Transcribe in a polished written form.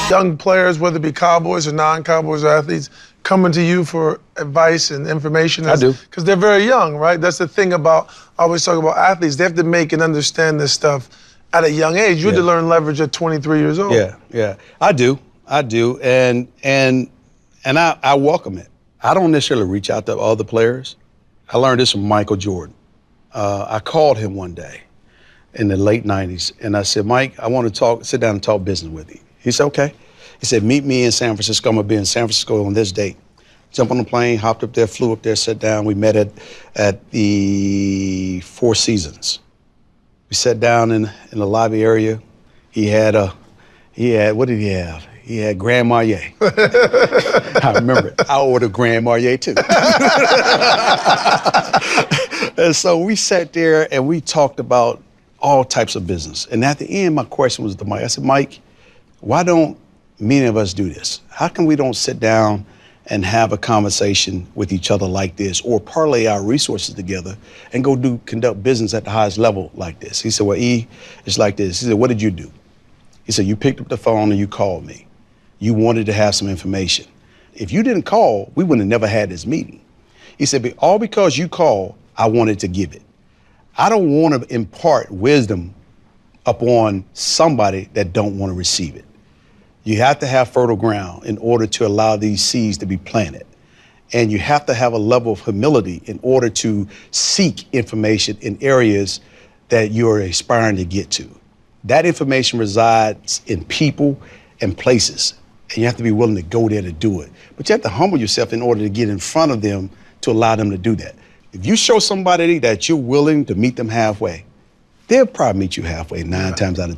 young players, whether it be Cowboys or non-Cowboys or athletes, coming to you for advice and information? I do. Because they're very young, right? That's the thing about, I always talk about athletes. They have to make and understand this stuff at a young age. You had to learn leverage at 23 years old. Yeah. I do. And I welcome it. I don't necessarily reach out to other players. I learned this from Michael Jordan. I called him one day in the late 90s, and I said, Mike, I want to sit down and talk business with you. He said, okay. He said, meet me in San Francisco. I'm going to be in San Francisco on this date. Jumped on the plane, hopped up there, flew up there, sat down. We met at the Four Seasons. We sat down in the lobby area. He had, what did he have? He had Grand Marnier. I remember it. I ordered Grand Marnier too. And so we sat there and we talked about all types of business. And at the end, my question was to Mike. I said, Mike, why don't many of us do this? How come we don't sit down and have a conversation with each other like this, or parlay our resources together and go conduct business at the highest level like this? He said, well, E, it's like this. He said, what did you do? He said, you picked up the phone and you called me. You wanted to have some information. If you didn't call, we would have never had this meeting. He said, but all because you called, I wanted to give it. I don't want to impart wisdom upon somebody that don't want to receive it. You have to have fertile ground in order to allow these seeds to be planted. And you have to have a level of humility in order to seek information in areas that you're aspiring to get to. That information resides in people and places, and you have to be willing to go there to do it. But you have to humble yourself in order to get in front of them to allow them to do that. If you show somebody that you're willing to meet them halfway, they'll probably meet you halfway 9 times out of 10.